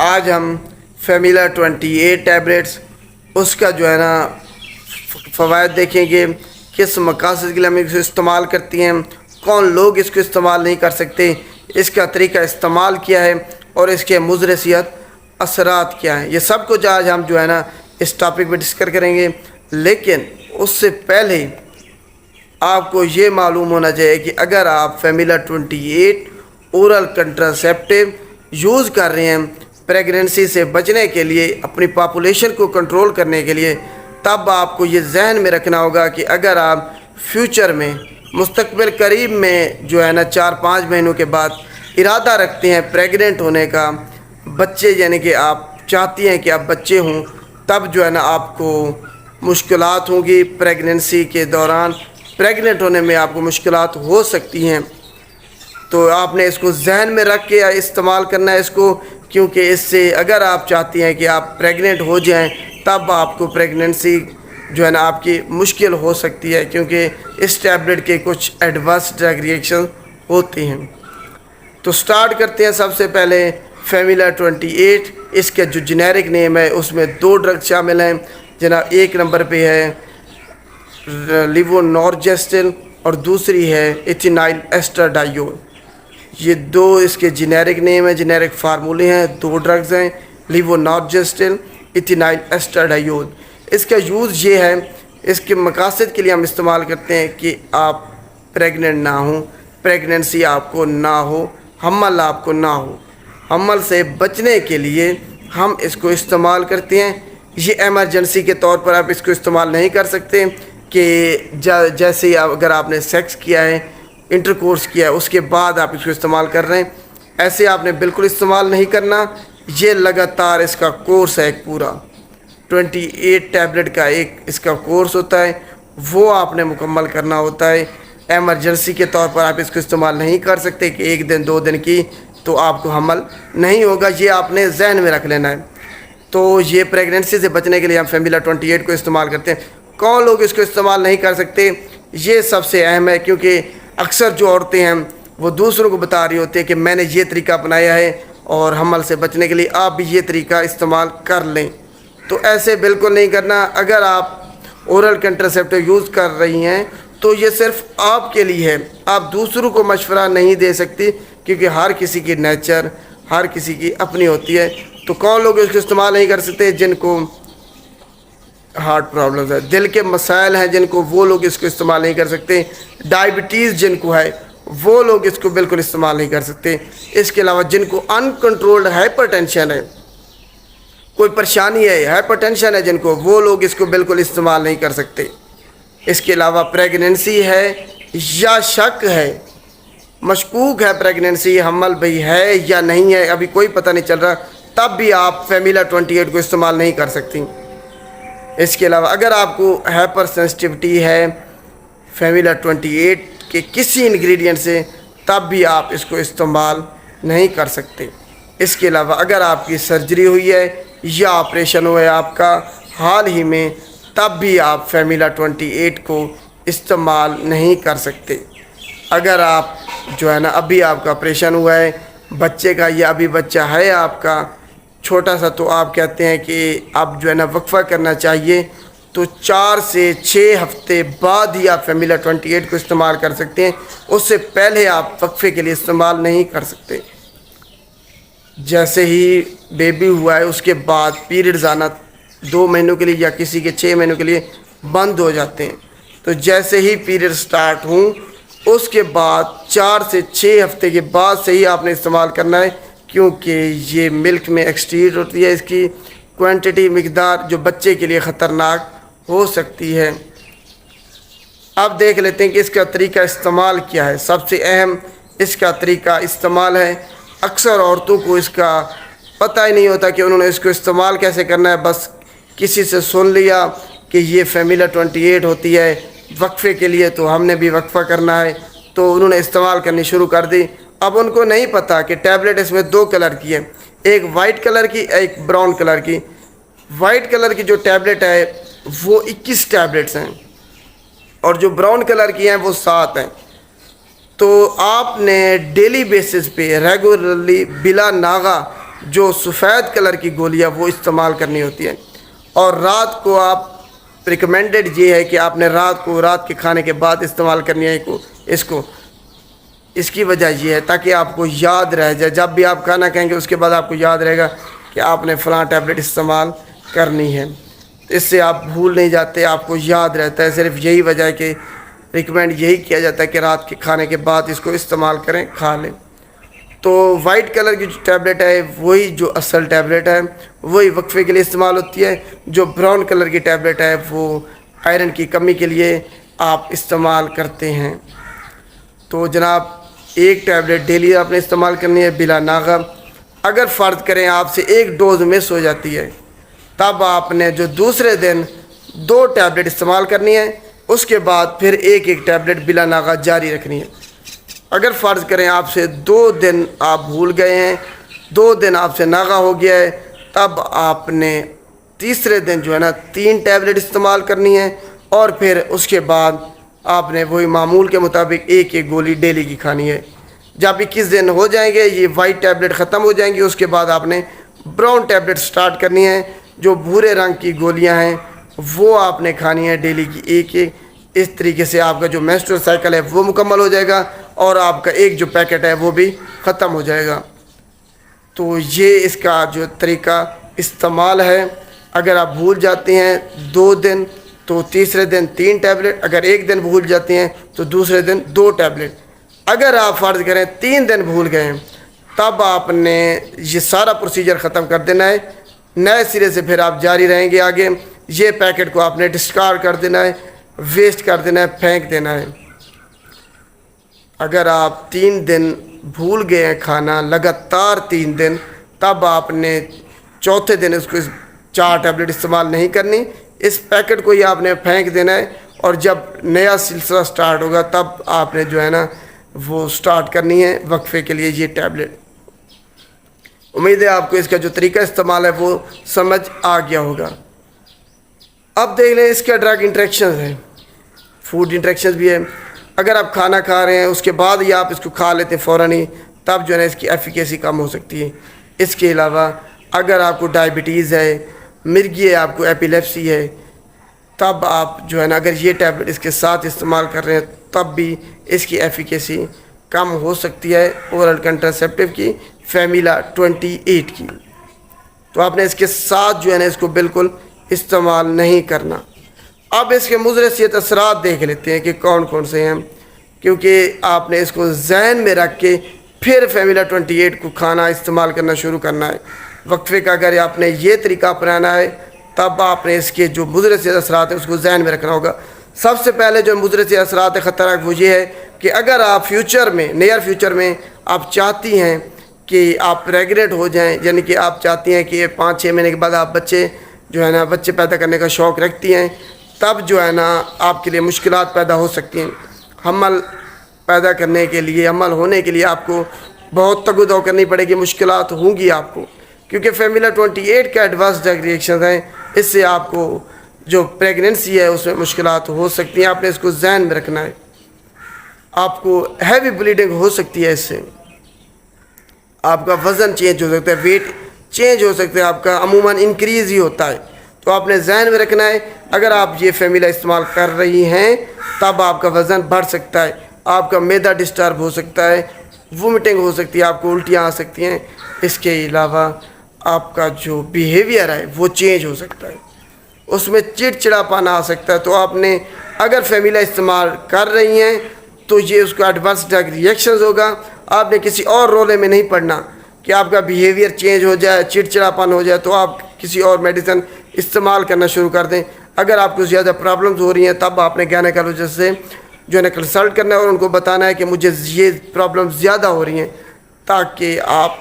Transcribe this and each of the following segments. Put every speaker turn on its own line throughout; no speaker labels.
آج ہم فیمیلا 28 ٹیبلیٹس اس کا جو ہے نا فوائد دیکھیں گے، کس مقاصد کے لیے ہم اس کو استعمال کرتی ہیں، کون لوگ اس کو استعمال نہیں کر سکتے، اس کا طریقہ استعمال کیا ہے اور اس کے مضر صحت اثرات کیا ہیں، یہ سب کچھ آج ہم جو ہے نا اس ٹاپک پہ ڈسکس کریں گے۔ لیکن اس سے پہلے آپ کو یہ معلوم ہونا چاہیے کہ اگر آپ فیمیلا 28 اورل کنٹراسیپٹیو یوز کر رہے ہیں پریگننسی سے بچنے کے لیے، اپنی پاپولیشن کو کنٹرول کرنے کے لیے، تب آپ کو یہ ذہن میں رکھنا ہوگا کہ اگر آپ فیوچر میں مستقبل قریب میں جو ہے نا 4-5 مہینوں کے بعد ارادہ رکھتے ہیں پریگننٹ ہونے کا، بچے یعنی کہ آپ چاہتی ہیں کہ آپ بچے ہوں، تب جو ہے نا آپ کو مشکلات ہوں گی پریگننسی کے دوران، پریگننٹ ہونے میں آپ کو مشکلات ہو سکتی ہیں۔ تو آپ نے اس کو ذہن میں رکھ کے استعمال کرنا ہے اس کو، کیونکہ اس سے اگر آپ چاہتی ہیں کہ آپ پریگننٹ ہو جائیں تب آپ کو پریگننسی جو ہے نا آپ کی مشکل ہو سکتی ہے، کیونکہ اس ٹیبلٹ کے کچھ ایڈورس ڈرگ ریئیکشن ہوتے ہیں۔ تو سٹارٹ کرتے ہیں سب سے پہلے فیمیلا 28۔ اس کے جو جنیرک نیم ہے اس میں 2 ڈرگ شامل ہیں جناب، ایک نمبر پہ ہے لیوونورجسٹل اور دوسری ہے ایتھینائل ایسٹراڈائیول۔ یہ 2 اس کے جنیرک نیم ہیں، جنیرک فارمولے ہیں، 2 ڈرگز ہیں، لیوونورجسٹل، ایتھینائل ایسٹراڈائیول۔ اس کا یوز یہ ہے، اس کے مقاصد کے لیے ہم استعمال کرتے ہیں کہ آپ پریگننٹ نہ ہوں، پریگننسی آپ کو نہ ہو، حمل آپ کو نہ ہو، حمل سے بچنے کے لیے ہم اس کو استعمال کرتے ہیں۔ یہ ایمرجنسی کے طور پر آپ اس کو استعمال نہیں کر سکتے کہ جیسے ہی اگر آپ نے سیکس کیا ہے، انٹرکورس کیا ہے، اس کے بعد آپ اس کو استعمال کر رہے ہیں، ایسے آپ نے بالکل استعمال نہیں کرنا۔ یہ لگاتار اس کا کورس ہے، ایک پورا 28 ٹیبلٹ کا ایک اس کا کورس ہوتا ہے، وہ آپ نے مکمل کرنا ہوتا ہے۔ ایمرجنسی کے طور پر آپ اس کو استعمال نہیں کر سکتے کہ 1 دن 2 دن کی تو آپ کو حمل نہیں ہوگا، یہ آپ نے ذہن میں رکھ لینا ہے۔ تو یہ پریگننسی سے بچنے کے لیے ہم فیمیلا 28 کو استعمال کرتے ہیں۔ کون لوگ اس کو استعمال نہیں کر سکتے، یہ سب سے اہم ہے، کیونکہ اکثر جو عورتیں ہیں وہ دوسروں کو بتا رہی ہوتی ہیں کہ میں نے یہ طریقہ اپنایا ہے اور حمل سے بچنے کے لیے آپ بھی یہ طریقہ استعمال کر لیں، تو ایسے بالکل نہیں کرنا۔ اگر آپ اورل کنٹراسیپٹیو یوز کر رہی ہیں تو یہ صرف آپ کے لیے ہے، آپ دوسروں کو مشورہ نہیں دے سکتی، کیونکہ ہر کسی کی نیچر ہر کسی کی اپنی ہوتی ہے۔ تو کون لوگ اس کو استعمال نہیں کر سکتے، جن کو ہارٹ پرابلمز ہے، دل کے مسائل ہیں جن کو، وہ لوگ اس کو استعمال نہیں کر سکتے۔ ڈائبٹیز جن کو ہے وہ لوگ اس کو بالکل استعمال نہیں کر سکتے۔ اس کے علاوہ جن کو انکنٹرولڈ ہائپر ٹینشن ہے، کوئی پریشانی ہے، ہائپر ٹینشن ہے جن کو، وہ لوگ اس کو بالکل استعمال نہیں کر سکتے۔ اس کے علاوہ پریگننسی ہے یا شک ہے، مشکوک ہے پریگننسی، حمل بھئی ہے یا نہیں ہے، ابھی کوئی پتہ نہیں چل رہا، تب بھی آپ فیمیلا 28 کو استعمال نہیں کر سکتی۔ اس کے علاوہ اگر آپ کو ہائپر سینسٹیوٹی ہے فیمیلا 28 کے کسی انگریڈینٹ سے، تب بھی آپ اس کو استعمال نہیں کر سکتے۔ اس کے علاوہ اگر آپ کی سرجری ہوئی ہے یا آپریشن ہوا ہے آپ کا حال ہی میں، تب بھی آپ فیمیلا 28 کو استعمال نہیں کر سکتے۔ اگر آپ جو ہے نا ابھی آپ کا آپریشن ہوا ہے بچے کا، یا ابھی بچہ ہے آپ کا چھوٹا سا، تو آپ کہتے ہیں کہ آپ جو ہے نا وقفہ کرنا چاہیے، تو 4 سے 6 ہفتے بعد ہی آپ فیمیلا 28 کو استعمال کر سکتے ہیں، اس سے پہلے آپ وقفے کے لیے استعمال نہیں کر سکتے۔ جیسے ہی بیبی ہوا ہے اس کے بعد پیریڈز آنا 2 مہینوں کے لیے یا کسی کے 6 مہینوں کے لیے بند ہو جاتے ہیں، تو جیسے ہی پیریڈ سٹارٹ ہوں اس کے بعد 4 سے 6 ہفتے کے بعد سے ہی آپ نے استعمال کرنا ہے، کیونکہ یہ ملک میں ایکسٹریٹ ہوتی ہے، اس کی کوانٹٹی مقدار جو بچے کے لیے خطرناک ہو سکتی ہے۔ اب دیکھ لیتے ہیں کہ اس کا طریقہ استعمال کیا ہے۔ سب سے اہم اس کا طریقہ استعمال ہے، اکثر عورتوں کو اس کا پتہ ہی نہیں ہوتا کہ انہوں نے اس کو استعمال کیسے کرنا ہے، بس کسی سے سن لیا کہ یہ فیمیلا 28 ہوتی ہے وقفے کے لیے، تو ہم نے بھی وقفہ کرنا ہے، تو انہوں نے استعمال کرنی شروع کر دی۔ اب ان کو نہیں پتہ کہ ٹیبلٹ اس میں 2 کلر کی ہے، ایک وائٹ کلر کی، ایک براؤن کلر کی۔ وائٹ کلر کی جو ٹیبلٹ ہے وہ 21 ٹیبلٹس ہیں، اور جو براؤن کلر کی ہیں وہ 7 ہیں۔ تو آپ نے ڈیلی بیسس پہ ریگولرلی بلا ناغہ جو سفید کلر کی گولیاں وہ استعمال کرنی ہوتی ہیں، اور رات کو آپ ریکمینڈڈ یہ ہے کہ آپ نے رات کے کھانے کے بعد استعمال کرنی ہے اس کی وجہ یہ ہے تاکہ آپ کو یاد رہ جائے، جب بھی آپ کھانا کھائیں گے اس کے بعد آپ کو یاد رہے گا کہ آپ نے فلاں ٹیبلٹ استعمال کرنی ہے، اس سے آپ بھول نہیں جاتے، آپ کو یاد رہتا ہے۔ صرف یہی وجہ ہے کہ ریکمینڈ یہی کیا جاتا ہے کہ رات کے کھانے کے بعد اس کو استعمال کریں، کھا لیں۔ تو وائٹ کلر کی جو ٹیبلٹ ہے وہی جو اصل ٹیبلٹ ہے، وہی وقفے کے لیے استعمال ہوتی ہے۔ جو براؤن کلر کی ٹیبلٹ ہے وہ آئرن کی کمی کے لیے آپ استعمال کرتے ہیں۔ تو جناب ایک ٹیبلٹ ڈیلی آپ نے استعمال کرنی ہے بلا ناغہ۔ اگر فرض کریں آپ سے ایک ڈوز مس ہو جاتی ہے تب آپ نے جو دوسرے دن 2 ٹیبلٹ استعمال کرنی ہے، اس کے بعد پھر ایک ٹیبلٹ بلا ناغہ جاری رکھنی ہے۔ اگر فرض کریں آپ سے 2 دن آپ بھول گئے ہیں، 2 دن آپ سے ناغہ ہو گیا ہے، تب آپ نے تیسرے دن جو ہے نا 3 ٹیبلٹ استعمال کرنی ہے، اور پھر اس کے بعد آپ نے وہی معمول کے مطابق ایک گولی ڈیلی کی کھانی ہے۔ جب 21 دن ہو جائیں گے، یہ وائٹ ٹیبلٹ ختم ہو جائیں گی، اس کے بعد آپ نے براؤن ٹیبلٹ سٹارٹ کرنی ہے۔ جو بھورے رنگ کی گولیاں ہیں وہ آپ نے کھانی ہے ڈیلی کی ایک۔ اس طریقے سے آپ کا جو مینسٹرول سائیکل ہے وہ مکمل ہو جائے گا، اور آپ کا ایک جو پیکٹ ہے وہ بھی ختم ہو جائے گا۔ تو یہ اس کا جو طریقہ استعمال ہے۔ اگر آپ بھول جاتے ہیں 2 دن تو تیسرے دن 3 ٹیبلٹ، اگر ایک دن بھول جاتے ہیں تو دوسرے دن 2 ٹیبلٹ۔ اگر آپ فرض کریں 3 دن بھول گئے ہیں تب آپ نے یہ سارا پروسیجر ختم کر دینا ہے، نئے سرے سے پھر آپ جاری رہیں گے آگے۔ یہ پیکٹ کو آپ نے ڈسکارڈ کر دینا ہے، ویسٹ کر دینا ہے، پھینک دینا ہے۔ اگر آپ 3 دن بھول گئے ہیں کھانا لگاتار 3 دن، تب آپ نے چوتھے دن اس کو 4 ٹیبلٹ استعمال نہیں کرنی، اس پیکٹ کو ہی آپ نے پھینک دینا ہے، اور جب نیا سلسلہ سٹارٹ ہوگا تب آپ نے جو ہے نا وہ سٹارٹ کرنی ہے وقفے کے لیے یہ ٹیبلٹ۔ امید ہے آپ کو اس کا جو طریقہ استعمال ہے وہ سمجھ آ گیا ہوگا۔ اب دیکھ لیں اس کا ڈرگ انٹریکشنز ہیں، فوڈ انٹریکشنز بھی ہے۔ اگر آپ کھانا کھا رہے ہیں اس کے بعد ہی آپ اس کو کھا لیتے ہیں فوراً ہی، تب جو ہے نا اس کی ایفیکیسی کم ہو سکتی ہے۔ اس کے علاوہ اگر آپ کو ڈائبٹیز ہے، مرگی ہے، آپ کو ایپیلیپسی ہے، تب آپ جو ہے نا اگر یہ ٹیبلٹ اس کے ساتھ استعمال کر رہے ہیں تب بھی اس کی ایفیکیسی کم ہو سکتی ہے اورل کنٹراسیپٹیو کی، فیمیلا 28 کی۔ تو آپ نے اس کے ساتھ جو ہے نا اس کو بالکل استعمال نہیں کرنا۔ اب اس کے مضر صحت اثرات دیکھ لیتے ہیں کہ کون کون سے ہیں، کیونکہ آپ نے اس کو ذہن میں رکھ کے پھر فیمیلا 28 کو کھانا استعمال کرنا شروع کرنا ہے۔ وقفے کا اگر آپ نے یہ طریقہ اپنانا ہے تب آپ نے اس کے جو مضر صحت اثرات ہیں اس کو ذہن میں رکھنا ہوگا۔ سب سے پہلے جو مضر صحت اثرات خطرناک وہ یہ ہے کہ اگر آپ فیوچر میں نیئر فیوچر میں آپ چاہتی ہیں کہ آپ پریگننٹ ہو جائیں، یعنی کہ آپ چاہتی ہیں کہ 5-6 مہینے کے بعد آپ بچے پیدا کرنے کا شوق رکھتی ہیں، تب جو ہے نا آپ کے لیے مشکلات پیدا ہو سکتی ہیں۔ حمل پیدا کرنے کے لیے، حمل ہونے کے لیے آپ کو بہت تگ و دو کرنی پڑے گی، مشکلات ہوں گی آپ کو، کیونکہ فیمیلا 28 کا ایڈوانس ڈرگ ریئیکشنز ہیں، اس سے آپ کو جو پریگننسی ہے اس میں مشکلات ہو سکتی ہیں۔ آپ نے اس کو ذہن میں رکھنا ہے۔ آپ کو ہیوی بلیڈنگ ہو سکتی ہے، اس سے آپ کا وزن چینج ہو سکتا ہے، ویٹ چینج ہو سکتا ہے، آپ کا عموماً انکریز ہی ہوتا ہے۔ تو آپ نے ذہن میں رکھنا ہے اگر آپ یہ فیمیلا استعمال کر رہی ہیں تب آپ کا وزن بڑھ سکتا ہے، آپ کا معدہ ڈسٹرب ہو سکتا ہے، وومٹنگ ہو سکتی ہے، آپ کو الٹیاں آ سکتی ہیں۔ اس کے علاوہ آپ کا جو بیہیویئر ہے وہ چینج ہو سکتا ہے، اس میں چڑچڑاپن آ سکتا ہے۔ تو آپ نے اگر فیمیلا استعمال کر رہی ہیں تو یہ اس کا ایڈوانس ڈرگ ریئیکشنز ہوگا۔ آپ نے کسی اور رولے میں نہیں پڑنا کہ آپ کا بیہیویئر چینج ہو جائے، چڑچڑاپن ہو جائے تو آپ کسی اور میڈیسن استعمال کرنا شروع کر دیں۔ اگر آپ کو زیادہ پرابلمز ہو رہی ہیں تب آپ نے گائنیکالوجسٹ سے جو ہے نا کنسلٹ کرنا ہے اور ان کو بتانا ہے کہ مجھے یہ پرابلم زیادہ ہو رہی ہیں، تاکہ آپ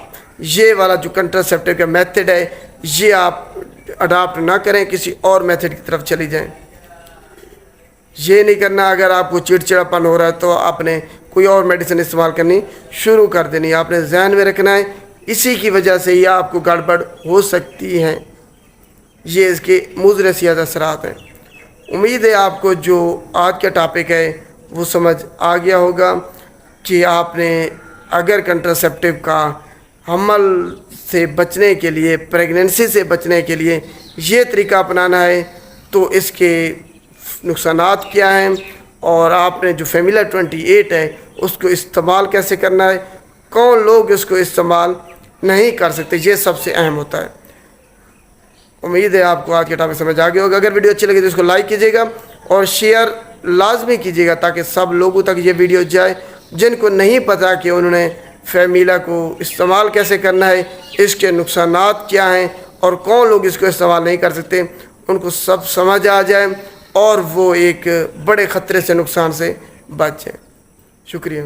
یہ والا جو کنٹراسیپٹیو کا میتھڈ ہے یہ آپ اڈاپٹ نہ کریں، کسی اور میتھڈ کی طرف چلی جائیں۔ یہ نہیں کرنا اگر آپ کو چڑچڑاپن ہو رہا ہے تو آپ نے کوئی اور میڈیسن استعمال کرنی شروع کر دینی۔ آپ نے ذہن میں رکھنا ہے اسی کی وجہ سے ہی آپ کو گڑبڑ ہو سکتی ہے۔ یہ اس کے مضر صحت اثرات ہیں۔ امید ہے آپ کو جو آج کا ٹاپک ہے وہ سمجھ آ گیا ہوگا کہ آپ نے اگر کنٹراسیپٹیو کا حمل سے بچنے کے لیے، پریگننسی سے بچنے کے لیے یہ طریقہ اپنانا ہے تو اس کے نقصانات کیا ہیں، اور آپ نے جو فارمولا 28 ہے اس کو استعمال کیسے کرنا ہے، کون لوگ اس کو استعمال نہیں کر سکتے، یہ سب سے اہم ہوتا ہے۔ امید ہے آپ کو آج کے ٹاپک سمجھ آ گیا ہوگا۔ اگر ویڈیو اچھی لگے تو اس کو لائک کیجیے گا اور شیئر لازمی کیجیے گا تاکہ سب لوگوں تک یہ ویڈیو جائے جن کو نہیں پتہ کہ انہوں نے فارمولا کو استعمال کیسے کرنا ہے، اس کے نقصانات کیا ہیں اور کون لوگ اس کو استعمال نہیں کر سکتے، ان کو سب سمجھ آ جائے اور وہ ایک بڑے خطرے سے، نقصان سے بچ جائیں۔ شکریہ۔